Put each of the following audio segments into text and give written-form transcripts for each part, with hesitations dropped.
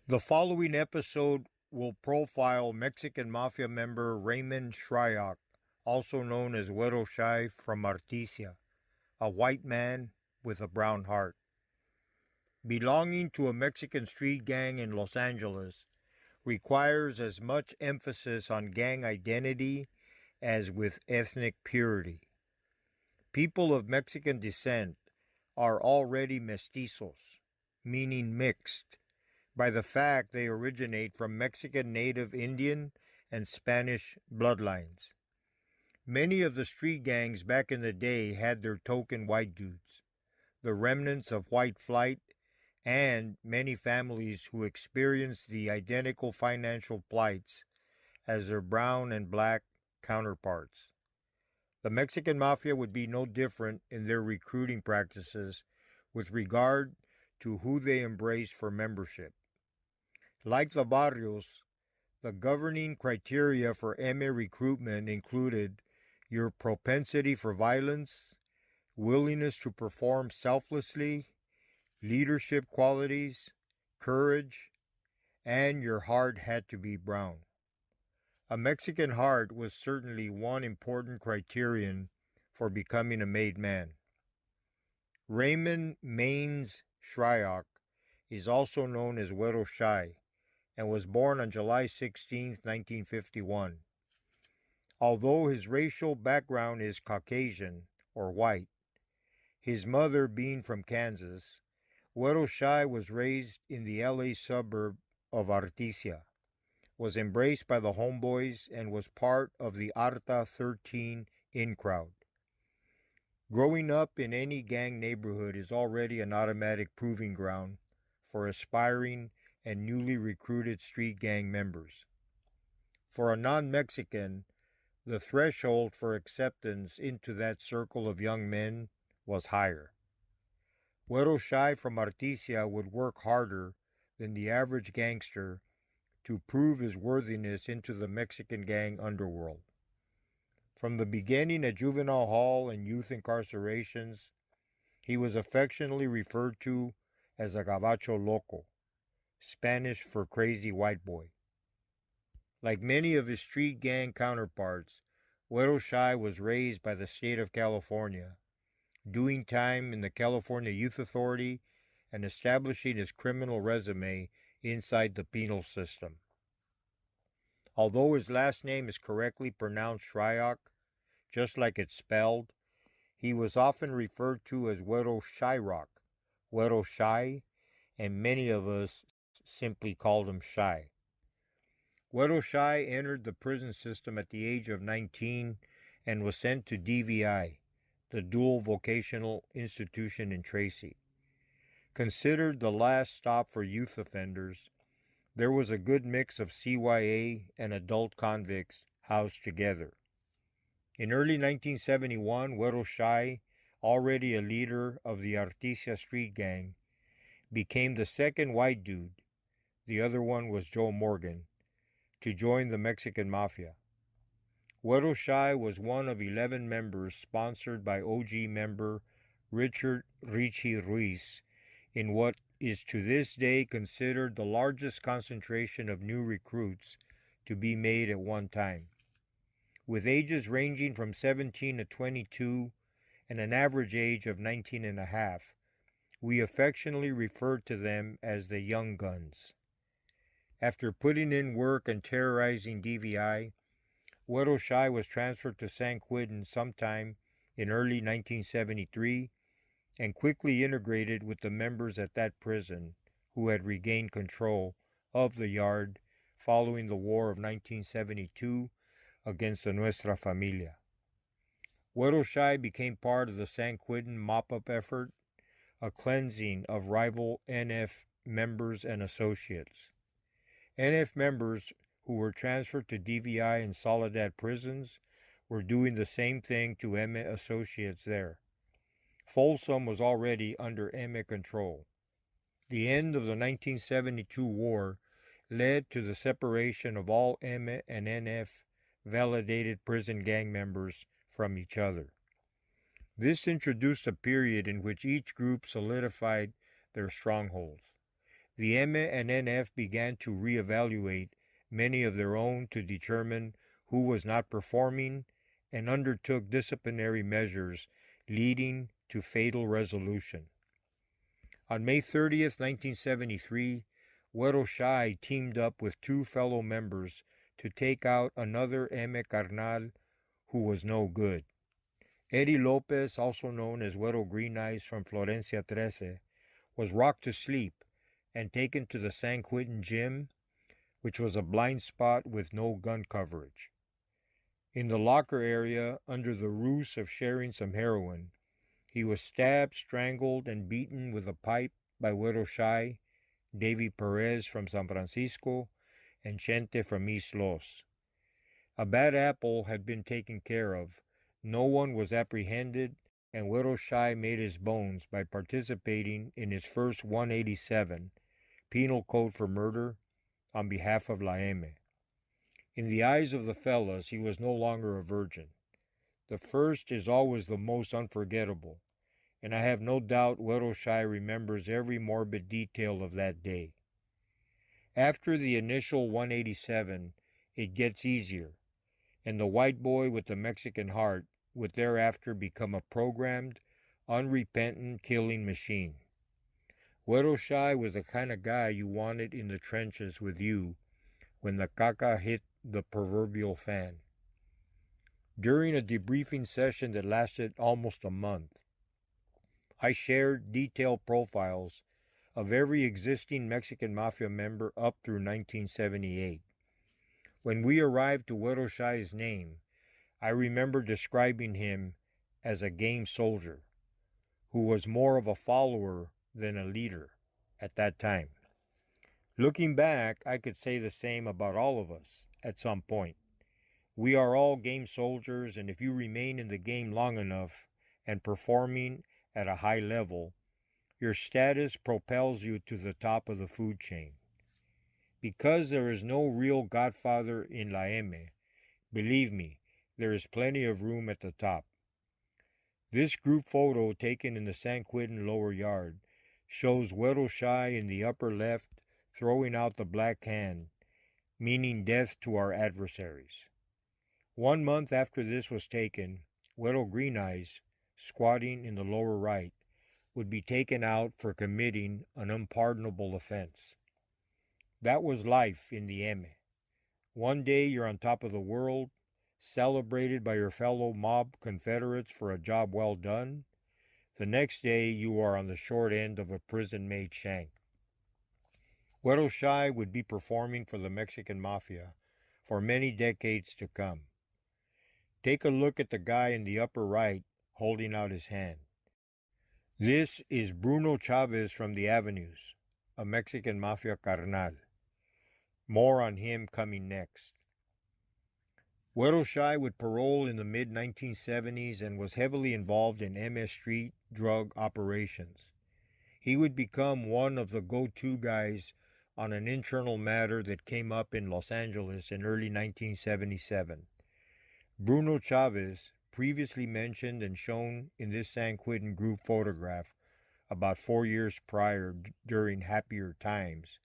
The following episode will profile Mexican Mafia member Raymond Shryock, also known as Güero Shai from Artesia, a white man with a brown heart. Belonging to a Mexican street gang in Los Angeles requires as much emphasis on gang identity as with ethnic purity. People of Mexican descent are already mestizos, meaning mixed, by the fact they originate from Mexican native Indian and Spanish bloodlines. Many of the street gangs back in the day had their token white dudes, the remnants of white flight, and many families who experienced the identical financial plights as their brown and black counterparts. The Mexican Mafia would be no different in their recruiting practices with regard to who they embrace for membership. Like the barrios, the governing criteria for MA recruitment included your propensity for violence, willingness to perform selflessly, leadership qualities, courage, and your heart had to be brown. A Mexican heart was certainly one important criterion for becoming a made man. Raymond Maines Shryock is also known as Güero Shai and was born on July 16, 1951. Although his racial background is Caucasian or white, his mother being from Kansas, Güero Shai was raised in the LA suburb of Artesia, was embraced by the homeboys, and was part of the Arta 13 in crowd. Growing up in any gang neighborhood is already an automatic proving ground for aspiring and newly recruited street gang members. For a non-Mexican, the threshold for acceptance into that circle of young men was higher. Güero Shai from Artesia would work harder than the average gangster to prove his worthiness into the Mexican gang underworld. From the beginning at juvenile hall and youth incarcerations, he was affectionately referred to as a gabacho loco, Spanish for crazy white boy. Like many of his street gang counterparts, Güero Shai was raised by the state of California, doing time in the California Youth Authority and establishing his criminal resume inside the penal system. Although his last name is correctly pronounced Shryock, just like it's spelled, he was often referred to as Güero Shyrock, Güero Shai, and many of us simply called him Shai. Güero Shai entered the prison system at the age of 19 and was sent to DVI, the Dual Vocational Institution in Tracy. Considered the last stop for youth offenders, there was a good mix of CYA and adult convicts housed together. In early 1971, Güero Shai, already a leader of the Artesia Street Gang, became the second white dude, the other one was Joe Morgan, to join the Mexican Mafia. Güero Shai was one of 11 members sponsored by OG member Richard Richie Ruiz in what is to this day considered the largest concentration of new recruits to be made at one time. With ages ranging from 17 to 22 and an average age of 19 and a half, we affectionately refer to them as the Young Guns. After putting in work and terrorizing DVI, Güero Shai was transferred to San Quentin sometime in early 1973 and quickly integrated with the members at that prison who had regained control of the yard following the War of 1972 against the Nuestra Familia. Güero Shai became part of the San Quentin mop-up effort, a cleansing of rival NF members and associates. NF members who were transferred to DVI and Soledad prisons were doing the same thing to EME associates there. Folsom was already under EME control. The end of the 1972 war led to the separation of all EME and NF validated prison gang members from each other. This introduced a period in which each group solidified their strongholds. The M and NF began to reevaluate many of their own to determine who was not performing and undertook disciplinary measures leading to fatal resolution. On May 30th, 1973, Huero Shai teamed up with two fellow members to take out another M. Carnal who was no good. Eddie Lopez, also known as Huero Green Eyes from Florencia 13, was rocked to sleep and taken to the San Quentin gym, which was a blind spot with no gun coverage. In the locker area, under the ruse of sharing some heroin, he was stabbed, strangled, and beaten with a pipe by Huero Shai, Davy Perez from San Francisco, and Chente from East Los. A bad apple had been taken care of. No one was apprehended, and Huero Shai made his bones by participating in his first 187, Penal Code for Murder, on behalf of La M. In the eyes of the fellas, he was no longer a virgin. The first is always the most unforgettable, and I have no doubt Huero Shai remembers every morbid detail of that day. After the initial 187, it gets easier, and the white boy with the Mexican heart would thereafter become a programmed, unrepentant killing machine. Huero Shai was the kind of guy you wanted in the trenches with you when the caca hit the proverbial fan. During a debriefing session that lasted almost a month, I shared detailed profiles of every existing Mexican Mafia member up through 1978. When we arrived to Huero Shai's name, I remember describing him as a game soldier, who was more of a follower than a leader at that time. Looking back, I could say the same about all of us at some point. We are all game soldiers, and if you remain in the game long enough and performing at a high level, your status propels you to the top of the food chain. Because there is no real godfather in La M, believe me, there is plenty of room at the top. This group photo taken in the San Quentin lower yard shows Huero Shai in the upper left throwing out the black hand, meaning death to our adversaries. 1 month after this was taken, Huero Green Eyes, squatting in the lower right, would be taken out for committing an unpardonable offense. That was life in the M. One day you're on top of the world, celebrated by your fellow mob confederates for a job well done. The next day you are on the short end of a prison-made shank. Huero Shai would be performing for the Mexican Mafia for many decades to come. Take a look at the guy in the upper right holding out his hand. This is Bruno Chavez from the Avenues, a Mexican Mafia carnal. More on him coming next. Huero Shai would parole in the mid-1970s and was heavily involved in MS Street drug operations. He would become one of the go-to guys on an internal matter that came up in Los Angeles in early 1977. Bruno Chavez, previously mentioned and shown in this San Quentin group photograph about 4 years prior during happier times,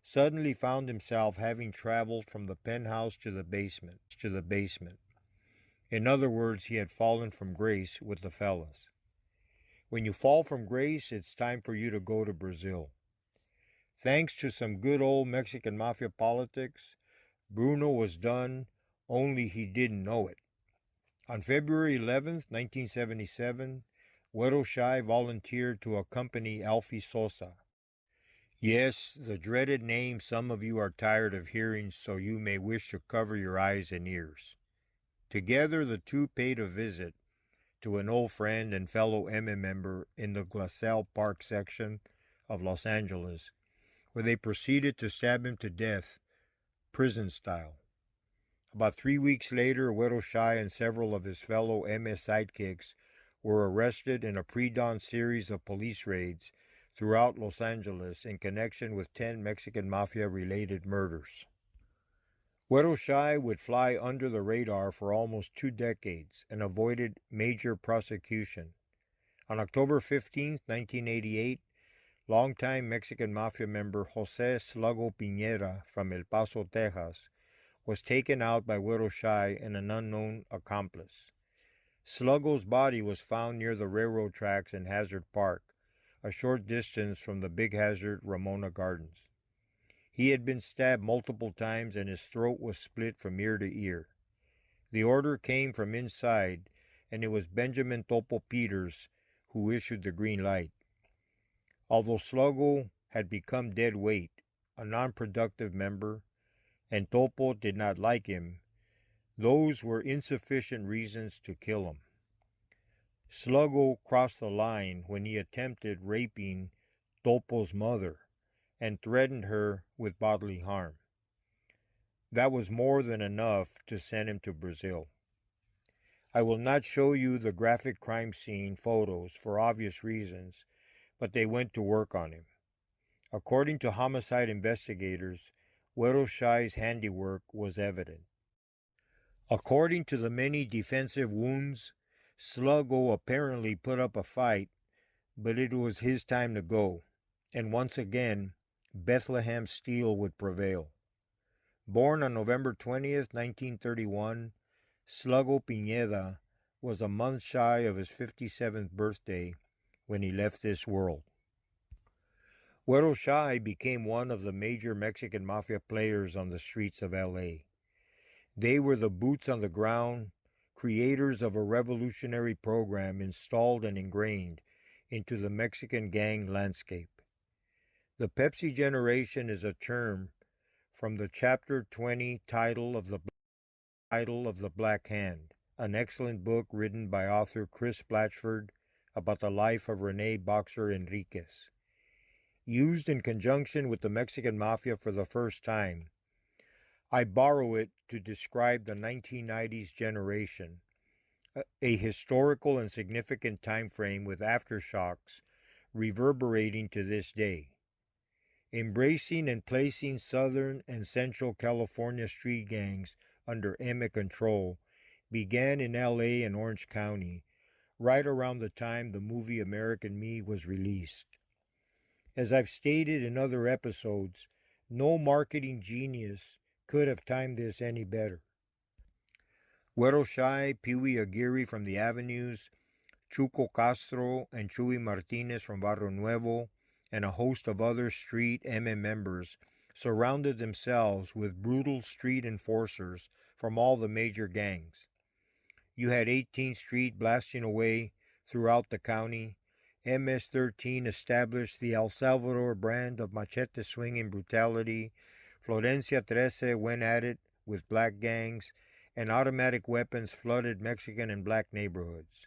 suddenly found himself having traveled from the penthouse to the basement. In other words, he had fallen from grace with the fellas. When you fall from grace, it's time for you to go to Brazil. Thanks to some good old Mexican Mafia politics, Bruno was done, only he didn't know it. On February 11th, 1977, Huero Shai volunteered to accompany Alfie Sosa. Yes, the dreaded name some of you are tired of hearing, so you may wish to cover your eyes and ears. Together, the two paid a visit to an old friend and fellow M member in the Glassell Park section of Los Angeles, where they proceeded to stab him to death, prison style. About 3 weeks later, Huero Shai and several of his fellow MS sidekicks were arrested in a pre-dawn series of police raids throughout Los Angeles in connection with 10 Mexican Mafia-related murders. Huero Shai would fly under the radar for almost 2 decades and avoided major prosecution. On October 15, 1988, Longtime Mexican Mafia member Jose Sluggo Piñera from El Paso, Texas, was taken out by Güero Shy and an unknown accomplice. Sluggo's body was found near the railroad tracks in Hazard Park, a short distance from the Big Hazard Ramona Gardens. He had been stabbed multiple times and his throat was split from ear to ear. The order came from inside, and it was Benjamin Topo Peters who issued the green light. Although Sluggo had become dead weight, a non-productive member, and Topo did not like him, those were insufficient reasons to kill him. Sluggo crossed the line when he attempted raping Topo's mother and threatened her with bodily harm. That was more than enough to send him to Brazil. I will not show you the graphic crime scene photos for obvious reasons, but they went to work on him. According to homicide investigators, Güero Shy's handiwork was evident. According to the many defensive wounds, Sluggo apparently put up a fight, but it was his time to go, and once again, Bethlehem steel would prevail. Born on November 20th, 1931, Sluggo Piñeda was a month shy of his 57th birthday when he left this world. Güero Shy became one of the major Mexican Mafia players on the streets of L.A. They were the boots on the ground, creators of a revolutionary program installed and ingrained into the Mexican gang landscape. The Pepsi generation is a term from the Chapter 20 title of The Black Hand, an excellent book written by author Chris Blatchford about the life of Rene Boxer Enriquez. Used in conjunction with the Mexican Mafia for the first time, I borrow it to describe the 1990s generation, a historical and significant time frame with aftershocks reverberating to this day. Embracing and placing Southern and Central California street gangs under Eme control began in LA and Orange County, right around the time the movie American Me was released. As I've stated in other episodes, no marketing genius could have timed this any better. Güero Shy, Pee-wee Aguirre from the Avenues, Chuco Castro and Chuy Martinez from Barrio Nuevo, and a host of other street MM members surrounded themselves with brutal street enforcers from all the major gangs. You had 18th Street blasting away throughout the county. MS-13 established the El Salvador brand of machete swinging brutality. Florencia 13 went at it with black gangs, and automatic weapons flooded Mexican and black neighborhoods.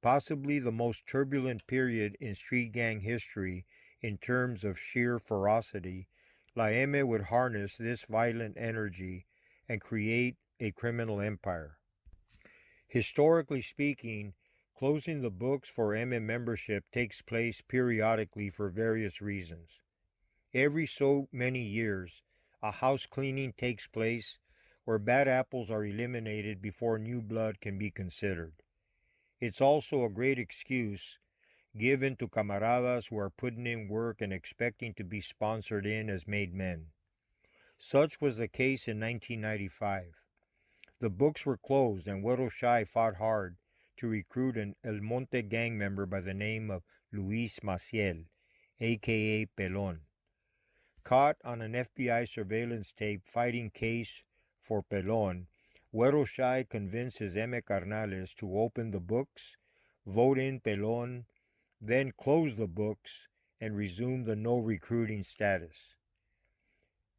Possibly the most turbulent period in street gang history in terms of sheer ferocity, La M would harness this violent energy and create a criminal empire. Historically speaking, closing the books for MM membership takes place periodically for various reasons. Every so many years, a house cleaning takes place where bad apples are eliminated before new blood can be considered. It's also a great excuse given to camaradas who are putting in work and expecting to be sponsored in as made men. Such was the case in 1995. The books were closed and Güero Shy fought hard to recruit an El Monte gang member by the name of Luis Maciel, a.k.a. Pelon. Caught on an FBI surveillance tape fighting case for Pelon, Güero Shy convinced his M. Carnales to open the books, vote in Pelon, then close the books and resume the no recruiting status.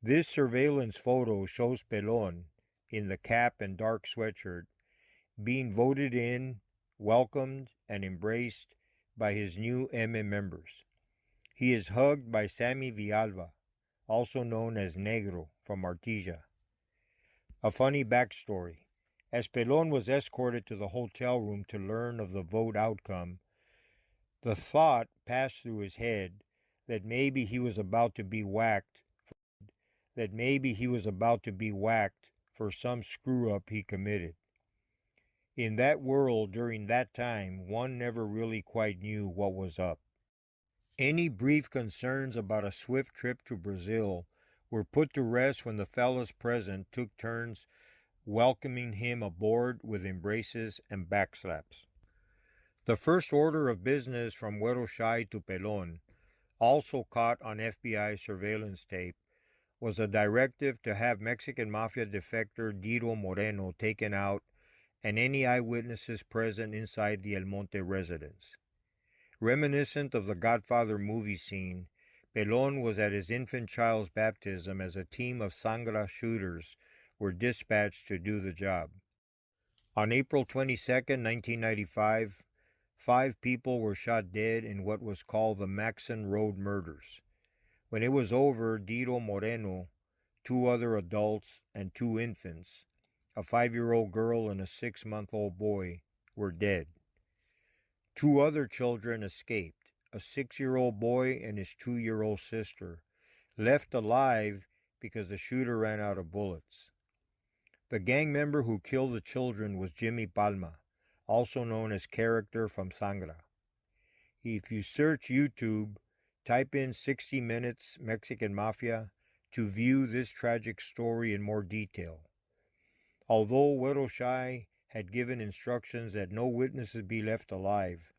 This surveillance photo shows Pelon, in the cap and dark sweatshirt, being voted in, welcomed, and embraced by his new MM members. He is hugged by Sammy Villalba, also known as Negro from Artesia. A funny backstory. As Pelon was escorted to the hotel room to learn of the vote outcome, the thought passed through his head that maybe he was about to be whacked for some screw-up he committed. In that world during that time, one never really quite knew what was up. Any brief concerns about a swift trip to Brazil were put to rest when the fellows present took turns welcoming him aboard with embraces and backslaps. The first order of business from Güero Shai to Pelon, also caught on FBI surveillance tape, was a directive to have Mexican Mafia defector Dito Moreno taken out and any eyewitnesses present inside the El Monte residence. Reminiscent of the Godfather movie scene, Pelon was at his infant child's baptism as a team of Sangra shooters were dispatched to do the job. On April 22, 1995, 5 people were shot dead in what was called the Maxon Road murders. When it was over, Dito Moreno, 2 other adults, and 2 infants, a 5-year-old girl and a 6-month-old boy, were dead. 2 other children escaped, a 6-year-old boy and his 2-year-old sister, left alive because the shooter ran out of bullets. The gang member who killed the children was Jimmy Palma, also known as Character from Sangra. If you search YouTube, type in 60 Minutes Mexican Mafia to view this tragic story in more detail. Although Güero Shai had given instructions that no witnesses be left alive,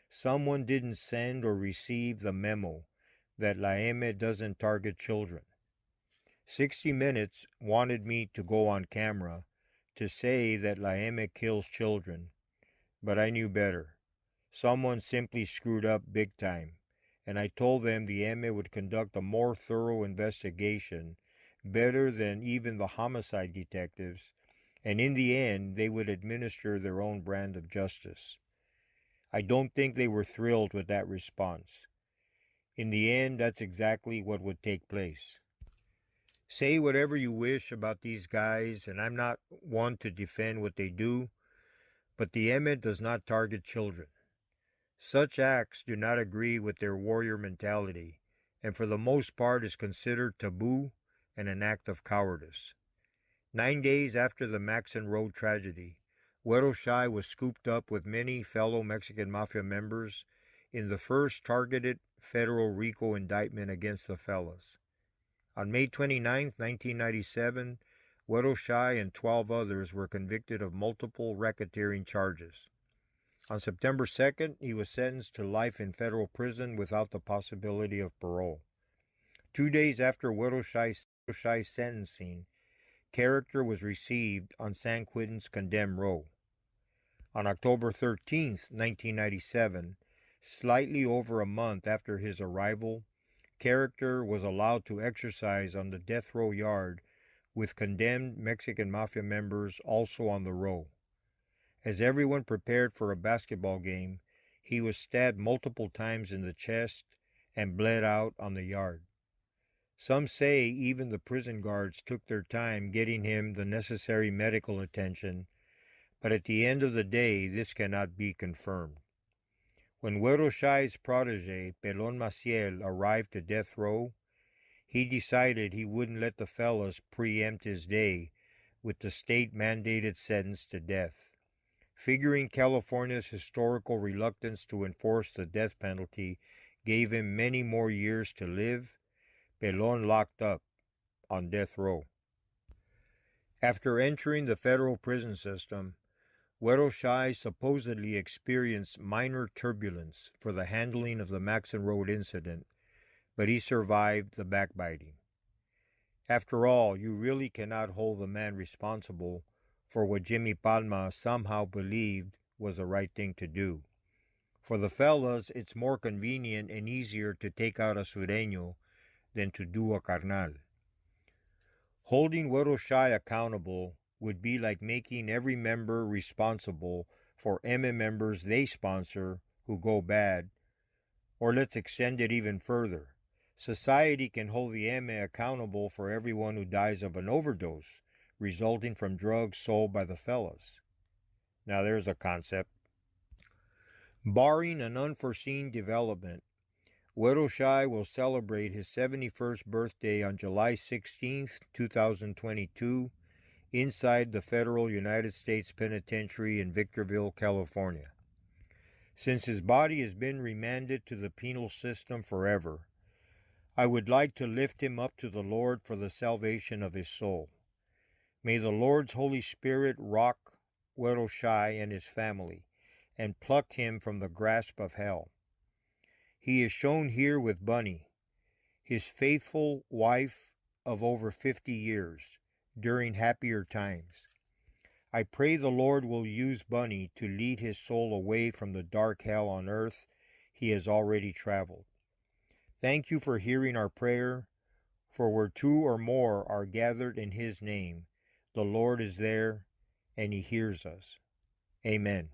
someone didn't send or receive the memo that La M doesn't target children. 60 Minutes wanted me to go on camera to say that La M kills children, but I knew better. Someone simply screwed up big time, and I told them the M would conduct a more thorough investigation, better than even the homicide detectives, and in the end they would administer their own brand of justice. I don't think they were thrilled with that response. In the end, that's exactly what would take place. Say whatever you wish about these guys, and I'm not one to defend what they do, but the M does not target children. Such acts do not agree with their warrior mentality, and for the most part is considered taboo and an act of cowardice. 9 days after the Maxon Road tragedy, Güero Shai was scooped up with many fellow Mexican Mafia members in the first targeted federal RICO indictment against the fellas. On May 29, 1997, Güero Shai and 12 others were convicted of multiple racketeering charges. On September 2nd, he was sentenced to life in federal prison without the possibility of parole. 2 days after Güero Shai's sentencing, Character was received on San Quentin's condemned row. On October 13, 1997, slightly over a month after his arrival, Character was allowed to exercise on the death row yard with condemned Mexican Mafia members also on the row. As everyone prepared for a basketball game, he was stabbed multiple times in the chest and bled out on the yard. Some say even the prison guards took their time getting him the necessary medical attention, but at the end of the day, this cannot be confirmed. When Güero Shai's protege, Pelon Maciel, arrived to death row, he decided he wouldn't let the fellas preempt his day with the state-mandated sentence to death. Figuring California's historical reluctance to enforce the death penalty gave him many more years to live, Pelon locked up on death row. After entering the federal prison system, Güero Shai supposedly experienced minor turbulence for the handling of the Maxon Road incident, but he survived the backbiting. After all, you really cannot hold the man responsible for what Jimmy Palma somehow believed was the right thing to do. For the fellas, it's more convenient and easier to take out a sureño than to do a carnal. Holding Güero Shai accountable would be like making every member responsible for M members they sponsor who go bad, or let's extend it even further. Society can hold the M accountable for everyone who dies of an overdose resulting from drugs sold by the fellas. Now there's a concept. Barring an unforeseen development, Güero Shai will celebrate his 71st birthday on July 16, 2022, inside the federal United States Penitentiary in Victorville, California. since his body has been remanded to the penal system forever. I would like to lift him up to the Lord for the salvation of his soul. May the Lord's Holy Spirit rock Huero Shai and his family and pluck him from the grasp of hell. He is shown here with Bunny, his faithful wife of over 50 years, during happier times. I pray the Lord will use Bunny to lead his soul away from the dark hell on earth he has already traveled. Thank you for hearing our prayer, for where two or more are gathered in his name, the Lord is there and he hears us. Amen.